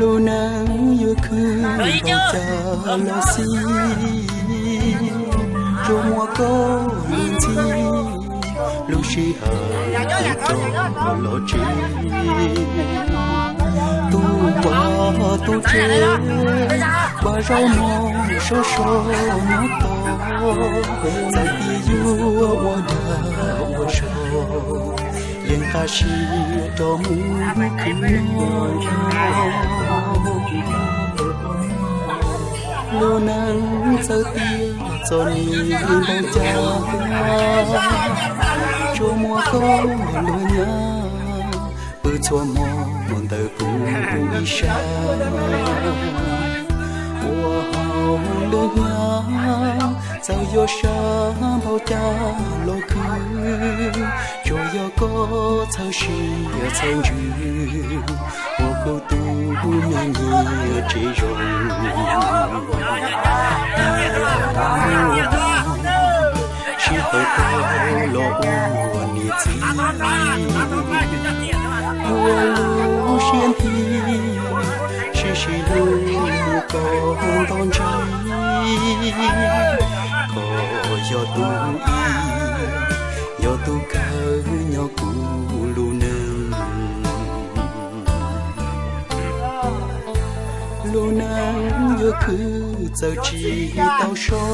lu nắng yêu khứ bao cha lo xi cho mua có linh chi lu xi hà cho lo chi tu ba tu chế ba rau mò số số nó to在地有我的我手眼看是多么可lu nắng sơ tia cho ni bao cha cho mua có lu nhá bữa cho mò mòn tờ phù y sa của hậu lu nhá sao yo sa bao cha lo khứ cho yo có thơ si thơ dư của cô tu nên nhiều chỉ rồi chỉ hơi tôi lo uổng nhiệt gì mùa lũ xiên thì chỉ lu có đón trái có do tu do tu khơi nhau cũ lu nương lu nắng yêu khứ giờ chỉ tao số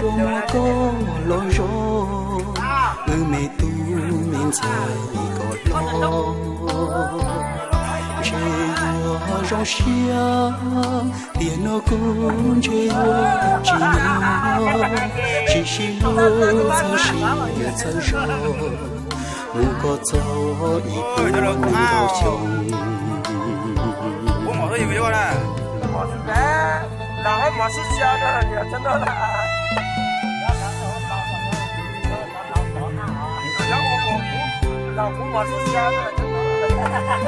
cho mua có lo gió mẹ tu mình chạy có lo rong xia tiền nó cũng chơi chỉ chỉ lối thơ thơ rồi muốn có gió đi cùng đào chồng我毛都有没有了？毛是干，然后毛是香的，你真的啦。老胡毛是香的，真的。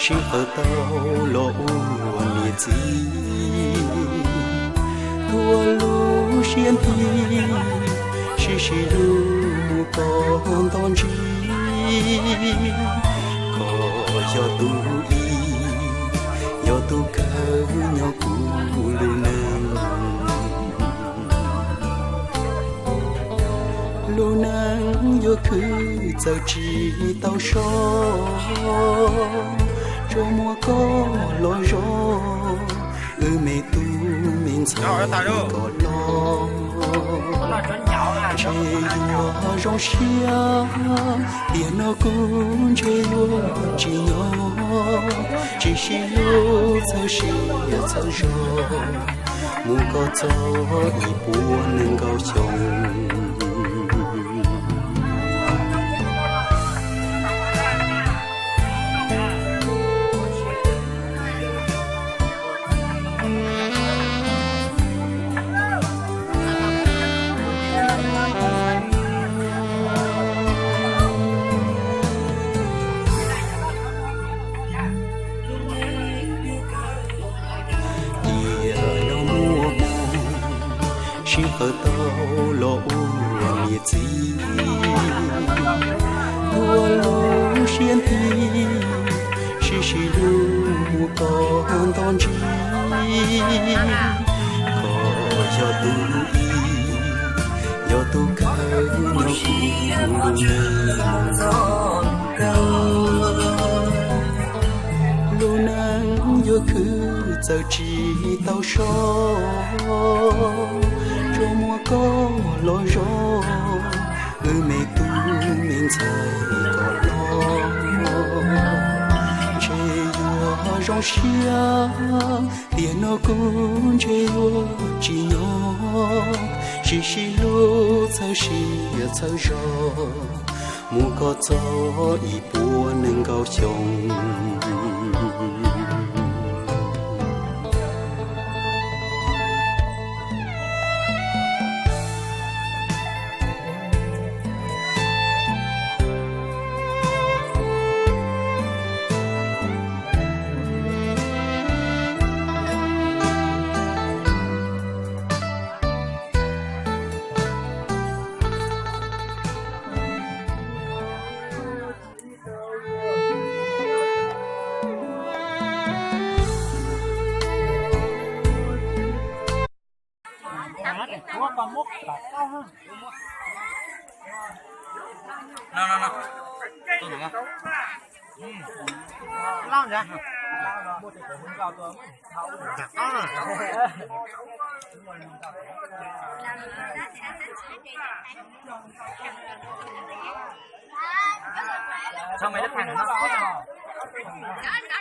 chỉ ở tao lo nhiệt gì thua lũ xiên thì chỉ lu còn đón chi có do tu do tu khơi nhau cũ lu nắng yêu khứ giờ chỉ tao số cho mua có lo gió mẹ tu mình sao có lo chơi đùa rong xia tiền nó cũng chơi đùa chỉ nhỏ chỉ lu thơ rồi muốn có gió đi buồn nên cao chồng chỉ ở tao lo nhiệt gì thua lũ xiên thì chỉ lu còn đón chi có do tu khơi nhau lu nắng yêu khứ giờ chỉ tao số cho mua có lo gió mẹ tu mình chạy có lo chơi đùa rong xia tiền nó cũng chơi đùa chỉ nhỏ chỉ lu thơ rồi muốn có gió đi buồn nên cao chồng Mua bà múc bà cao hơn. Nào. Tôi đúng không? Lao nhỉ? Mua thì phải muốn cao tôi. Sao mày đất hàng nó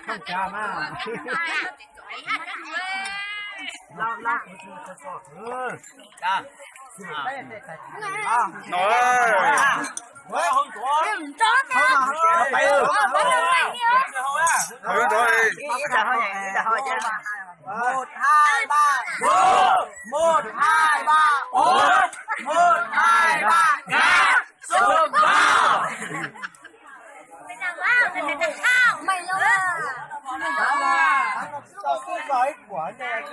không chả mà. Lao. à Rồi. Mới hôm qua. Phải rồi. thôi thôi 1 2 3 1 2 3 1 2 3 ngã xuống vào. Mày lâu à? Sao cứ giỏi quả này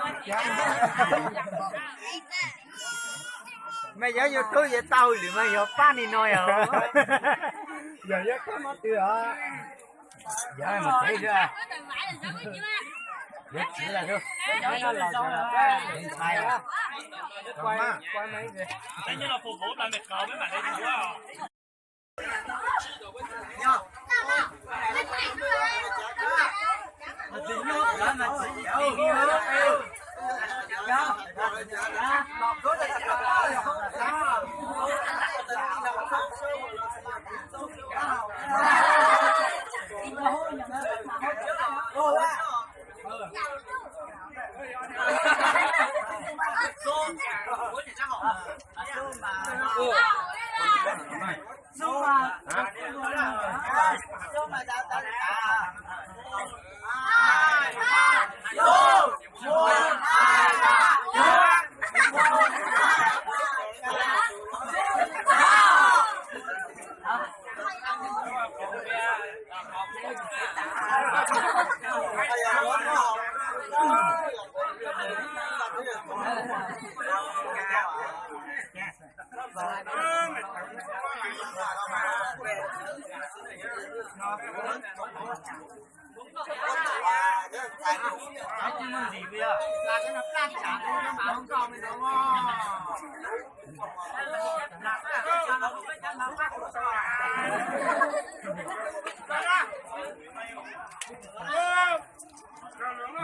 mày nhớ vô tôi vậy tao thì mày vô ba đi nói à? Giờ nhớ có mất tiêu à? Giờ mà thấy ra. Biết chỉ là được. Nó là cái điện thoại á. Quay mấy kìa. Thế nhưng là phục vụ lại mệt cầu với bạn đây đúng không?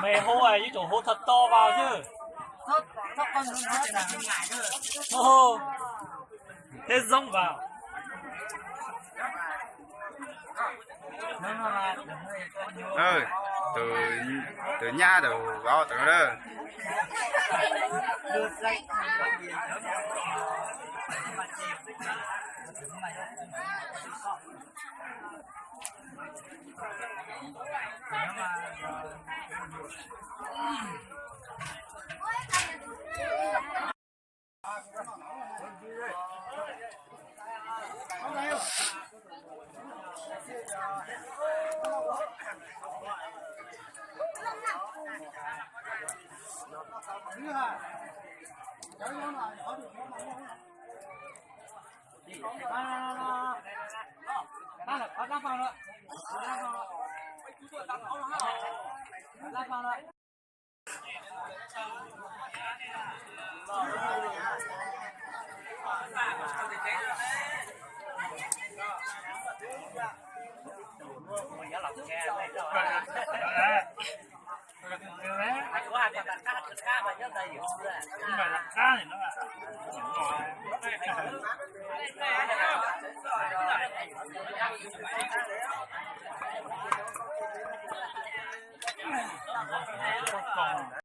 Mày hô à, với chỗ hô thật to vào chứ. Hô. Thế rông vào. từ nhà từ vào từ đó